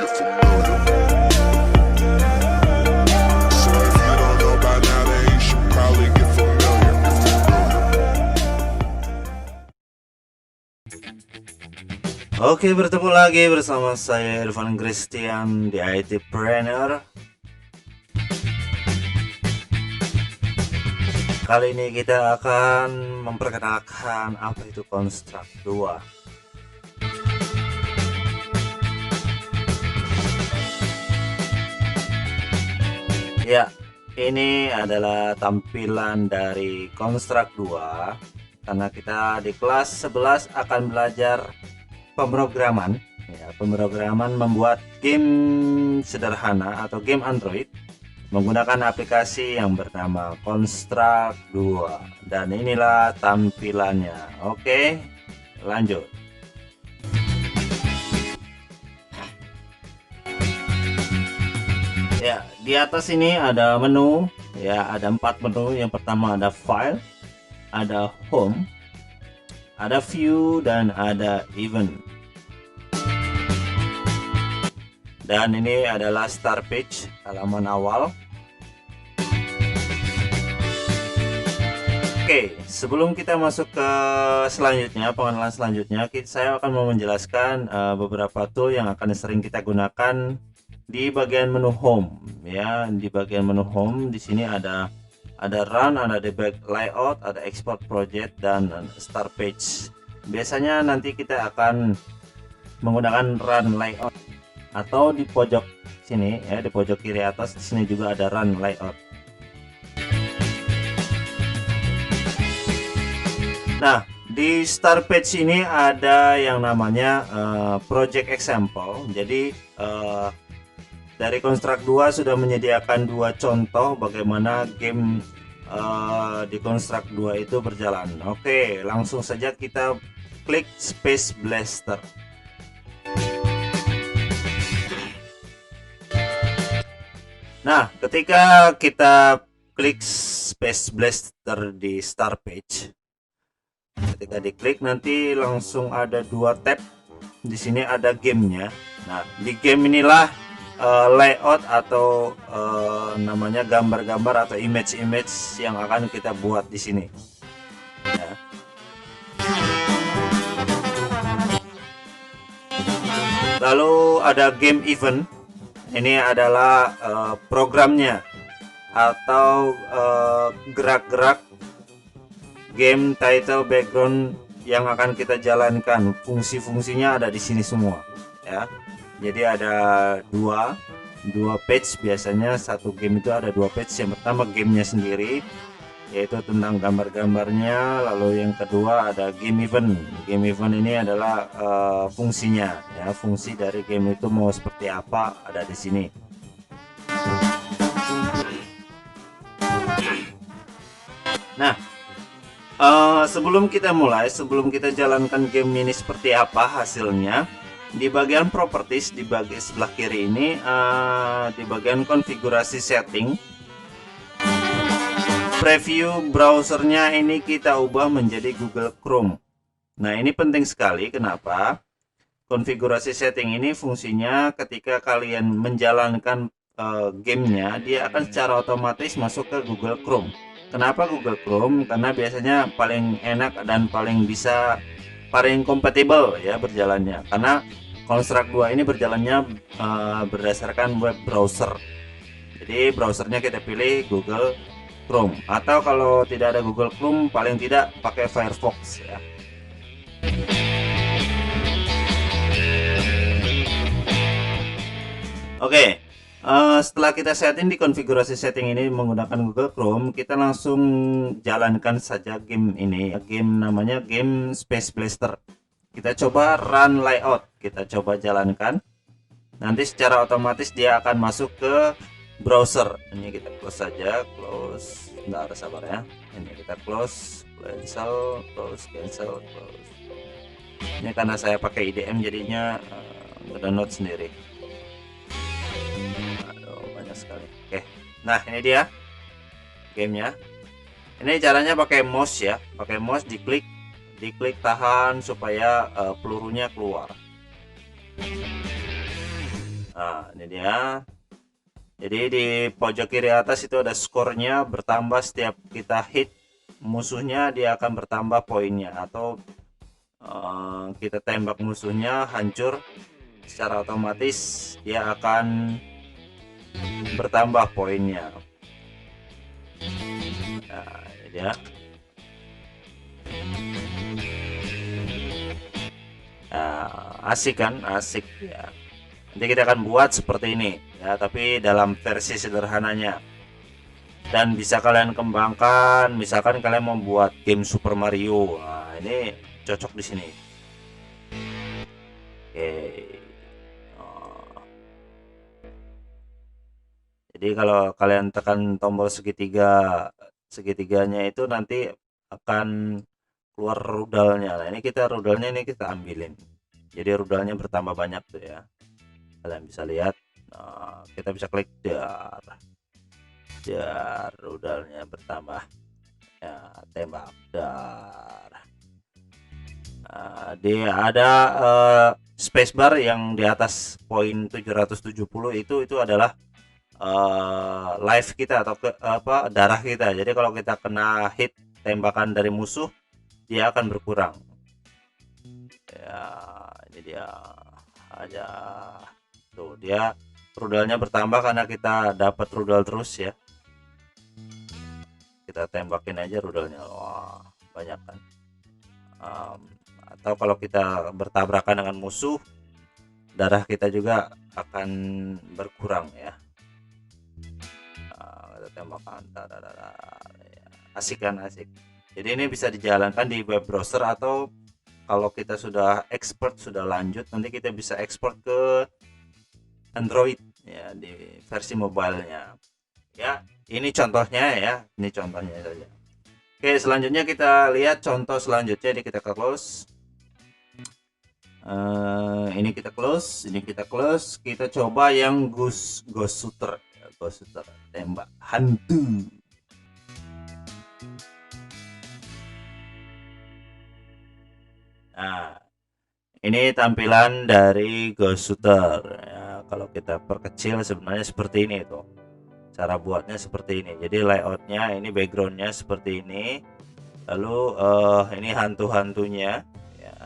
get familiar. So if you don't know by now, then you should probably get familiar. Oke, bertemu lagi bersama saya Irfan Christian di IT Planner. Kali ini kita akan memperkenalkan apa itu Construct 2. Ya, ini adalah tampilan dari Construct 2 karena kita di kelas 11 akan belajar pemrograman. Ya, pemrograman membuat game sederhana atau game Android menggunakan aplikasi yang bernama Construct 2, dan inilah tampilannya. Oke, lanjut. Ya, di atas ini ada menu, ya, ada 4 menu. Yang pertama ada file, ada home, ada view, dan ada event. Dan ini adalah start page, halaman awal. Oke, sebelum kita masuk ke selanjutnya, pengenalan selanjutnya, saya akan mau menjelaskan beberapa tool yang akan sering kita gunakan di bagian menu home. Ya, di bagian menu home di sini ada run, ada debug layout, ada export project, dan start page. Biasanya nanti kita akan menggunakan run layout, atau di pojok sini ya, di pojok kiri atas di sini juga ada run layout. Nah, di start page ini ada yang namanya project example. Jadi dari Construct 2 sudah menyediakan 2 contoh bagaimana game di Construct 2 itu berjalan. Oke, langsung saja kita klik Space Blaster. Nah, ketika kita klik Space Blaster di start page, ketika diklik nanti langsung ada 2 tab. Di sini ada gamenya. Nah, di game inilah layout atau namanya gambar-gambar atau image-image yang akan kita buat di sini. Ya. Lalu ada game event. Ini adalah programnya atau gerak-gerak game, title, background yang akan kita jalankan. Fungsi-fungsinya ada di sini semua ya. Jadi ada dua page. Biasanya satu game itu ada 2 page. Yang pertama gamenya sendiri, yaitu tentang gambar-gambarnya. Lalu yang kedua ada game event. Game event ini adalah fungsinya ya, fungsi dari game itu mau seperti apa ada di sini. Nah, sebelum kita mulai, sebelum kita jalankan game ini seperti apa hasilnya, di bagian properties di bagian sebelah kiri ini, di bagian konfigurasi setting, preview browsernya ini kita ubah menjadi Google Chrome. Nah, ini penting sekali. Kenapa? Konfigurasi setting ini fungsinya ketika kalian menjalankan gamenya, dia akan secara otomatis masuk ke Google Chrome. Kenapa Google Chrome? Karena biasanya paling enak dan paling kompatibel ya berjalannya. Karena Construct 2 ini berjalannya berdasarkan web browser. Jadi browsernya kita pilih Google Chrome, atau kalau tidak ada Google Chrome paling tidak pakai Firefox ya. Oke. Setelah kita setting di konfigurasi setting ini menggunakan Google Chrome, kita langsung jalankan saja game ini. Game namanya game Space Blaster. Kita coba run layout, kita coba jalankan. Nanti secara otomatis dia akan masuk ke browser. Ini kita close saja, close. Nggak ada sabar ya. Ini kita close, cancel, close, cancel, close. Ini karena saya pakai IDM jadinya download sendiri. Sekali. Oke, nah ini dia gamenya. Ini caranya pakai mouse ya, pakai mouse diklik tahan supaya pelurunya keluar. Nah, ini dia. Jadi di pojok kiri atas itu ada skornya bertambah setiap kita hit musuhnya, dia akan bertambah poinnya, atau kita tembak musuhnya hancur, secara otomatis dia akan bertambah poinnya. Nah, ini dia. Nah, asik kan, asik ya. Nanti kita akan buat seperti ini ya, tapi dalam versi sederhananya. Dan bisa kalian kembangkan, misalkan kalian membuat game Super Mario. Nah, ini cocok di sini. Oke. Oh. Jadi kalau kalian tekan tombol segitiga, segitiganya itu nanti akan keluar rudalnya. Nah, ini kita rudalnya ini kita ambilin. Jadi rudalnya bertambah banyak tuh ya. Kalian bisa lihat. Nah, kita bisa klik dar. Dar, rudalnya bertambah. Ya, tembak dar. Dia ada spacebar yang di atas poin 770 itu adalah life kita atau darah kita. Jadi kalau kita kena hit tembakan dari musuh, dia akan berkurang. Ya, ini dia aja. Tuh, dia rudalnya bertambah karena kita dapat rudal terus ya. Kita tembakin aja rudalnya. Wah, banyak kan. Atau kalau kita bertabrakan dengan musuh, darah kita juga akan berkurang ya. Kita tembakan, ya. Asik kan, asik. Jadi ini bisa dijalankan di web browser, atau kalau kita sudah expert, sudah lanjut, nanti kita bisa ekspor ke Android ya, di versi mobilenya ya. Ini contohnya ya, ini contohnya saja. Oke, selanjutnya kita lihat contoh selanjutnya. Ini kita close. Ini kita close, ini kita close. Kita coba yang ghost shooter ya, ghost shooter, tembak hantu. Nah, ini tampilan dari ghost shooter ya. Kalau kita perkecil sebenarnya seperti ini tuh. Cara buatnya seperti ini. Jadi layoutnya ini, backgroundnya seperti ini. Lalu ini hantu-hantunya ya.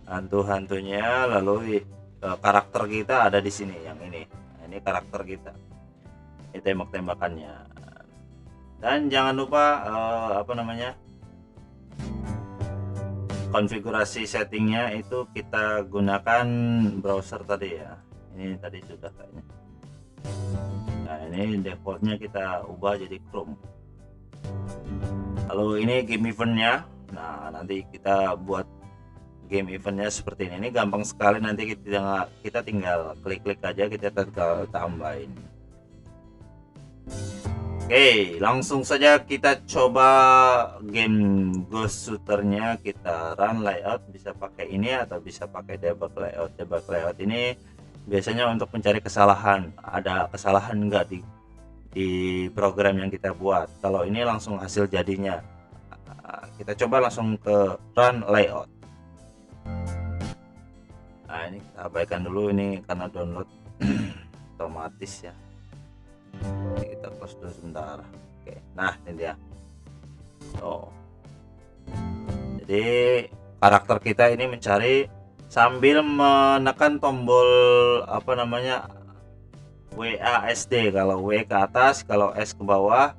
Hantu-hantunya, lalu karakter kita ada di sini yang ini. Nah, ini karakter kita. Ini tembak-tembakannya. Dan jangan lupa apa namanya? Konfigurasi settingnya itu kita gunakan browser tadi ya. Ini tadi sudah kayaknya. Nah, ini defaultnya kita ubah jadi Chrome. Lalu ini game eventnya. Nah, nanti kita buat game eventnya seperti ini. Ini gampang sekali, nanti kita tinggal klik-klik aja, kita tinggal tambahin. Oke, langsung saja kita coba game ghost shooternya. Kita run layout, bisa pakai ini atau bisa pakai debug layout. Debug layout ini biasanya untuk mencari kesalahan, ada kesalahan enggak di program yang kita buat. Kalau ini langsung hasil jadinya. Kita coba langsung ke run layout. Nah, ini kita abaikan dulu ini karena download otomatis ya. Kita close dulu sebentar. Oke, nah ini dia. Jadi karakter kita ini mencari sambil menekan tombol apa namanya, WASD. Kalau W ke atas, kalau S ke bawah,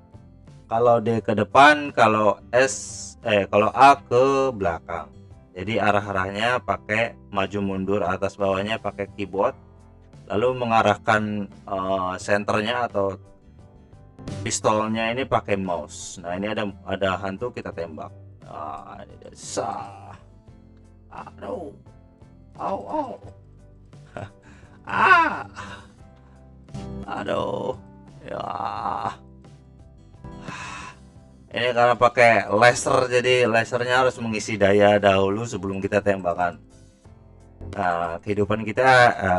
kalau D ke depan, kalau kalau A ke belakang. Jadi arah-arahnya pakai maju mundur, atas bawahnya pakai keyboard. Lalu mengarahkan senternya atau pistolnya ini pakai mouse. Nah, ini ada hantu, kita tembak. Ini dia. Aduh. Au. Aduh. Ya. Ini karena pakai laser, jadi lasernya harus mengisi daya dahulu sebelum kita tembakan. Nah, kehidupan kita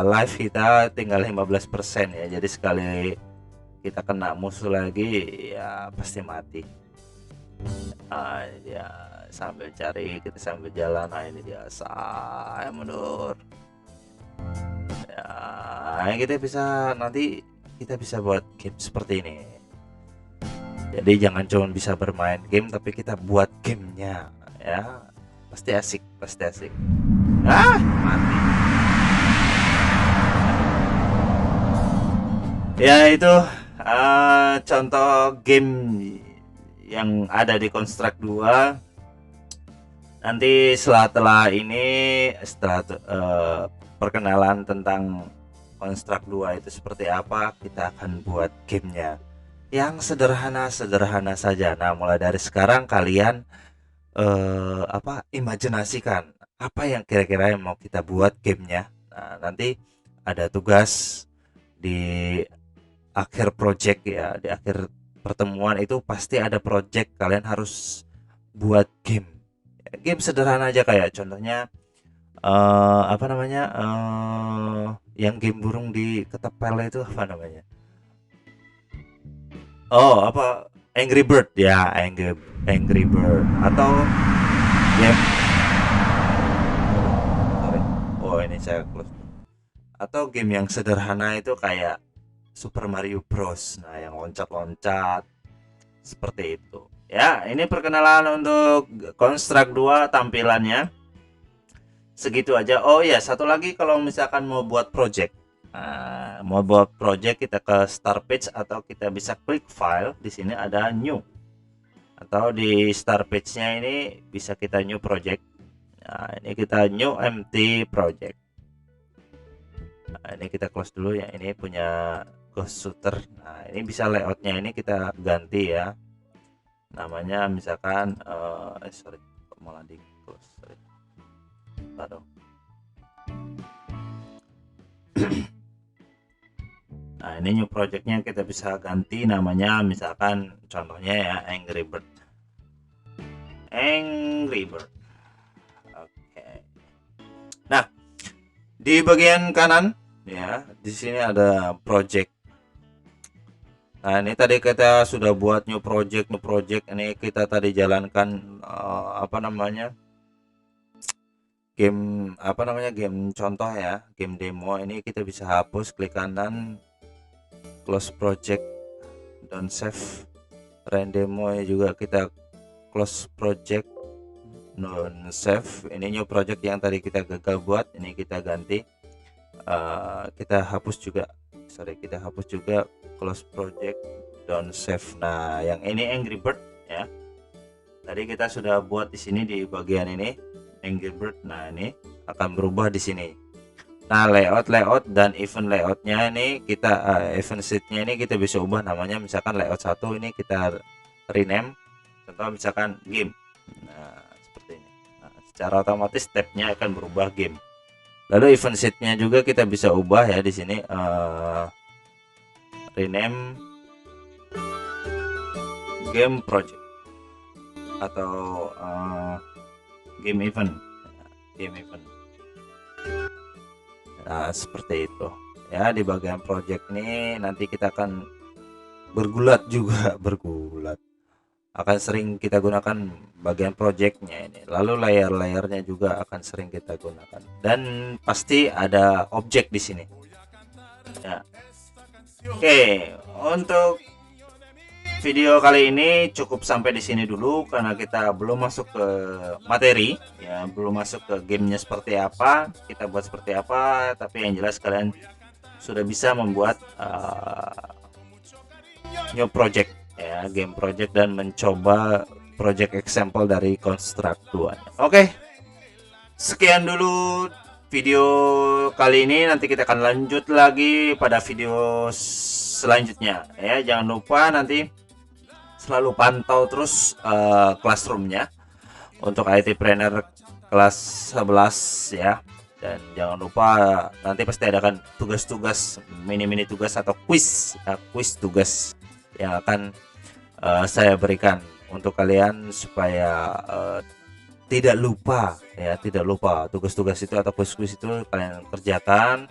live kita tinggal 15% ya. Jadi sekali kita kena musuh lagi ya pasti mati. Nah, ini dia, sambil cari, kita sambil jalan. Nah, ini dia, saya mundur ya. Nah, nanti kita bisa buat game seperti ini. Jadi jangan cuma bisa bermain game, tapi kita buat gamenya ya. Pasti asik. Mati. Ya itu contoh game yang ada di Construct 2. Nanti setelah perkenalan tentang Construct 2 itu seperti apa, kita akan buat gamenya yang sederhana saja. Nah, mulai dari sekarang kalian imajinasikan apa yang kira-kira yang mau kita buat gamenya. Nah, nanti ada tugas di akhir project ya, di akhir pertemuan itu pasti ada project, kalian harus buat game sederhana aja, kayak contohnya yang game burung di ketapel itu apa namanya, Angry Bird ya, Angry Bird, atau game ini saya close, atau game yang sederhana itu kayak Super Mario Bros. Nah, yang loncat-loncat seperti itu. Ya, ini perkenalan untuk Construct 2 tampilannya. Segitu aja. Oh ya, satu lagi, kalau misalkan mau buat project. Nah, mau buat project, kita ke start page atau kita bisa klik file. Di sini ada new. Atau di start page-nya ini bisa kita new project. Nah, ini kita new empty project. Nah, ini kita close dulu ya. Ini punya Ghost Shooter. Nah, ini bisa layoutnya ini kita ganti ya. Namanya misalkan malah di close. Nah, ini new projectnya kita bisa ganti namanya, misalkan contohnya ya Angry Bird. Oke. Nah, di bagian kanan ya, di sini ada project. Nah, ini tadi kita sudah buat new project. Ini kita tadi jalankan game game contoh ya, game demo. Ini kita bisa hapus, klik kanan, close project, don't save. Run demo juga kita close project, don't save. Ini new project yang tadi kita gagal buat, ini kita ganti. Kita hapus juga, close project, don't save. Nah, yang ini Angry Bird ya, tadi kita sudah buat di sini di bagian ini Angry Bird. Nah, ini akan berubah di sini. Nah, layout dan event layoutnya ini kita event sheetnya ini kita bisa ubah namanya, misalkan layout 1 ini kita rename, contoh misalkan game. Nah, seperti ini. Nah, secara otomatis tabnya akan berubah game. Lalu event sheetnya juga kita bisa ubah ya di sini, rename game project atau game event. Nah, seperti itu ya. Di bagian project ini nanti kita akan bergulat akan sering kita gunakan bagian projectnya ini. Lalu layarnya juga akan sering kita gunakan, dan pasti ada objek di sini ya. Oke, untuk video kali ini cukup sampai di sini dulu, karena kita belum masuk ke materi ya, belum masuk ke gamenya seperti apa, kita buat seperti apa. Tapi yang jelas kalian sudah bisa membuat new project ya, game project, dan mencoba project example dari Construct 2. Oke, sekian dulu video kali ini. Nanti kita akan lanjut lagi pada video selanjutnya ya. Jangan lupa nanti selalu pantau terus classroomnya untuk IT Trainer kelas 11 ya. Dan jangan lupa nanti pasti ada kan tugas-tugas, mini tugas atau quiz tugas yang akan saya berikan untuk kalian, supaya tidak lupa tugas-tugas itu atau quiz itu kalian kerjakan.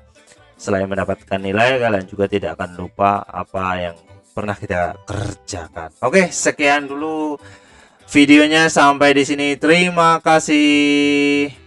Selain mendapatkan nilai, kalian juga tidak akan lupa apa yang pernah kita kerjakan. Oke, sekian dulu videonya, sampai di sini. Terima kasih.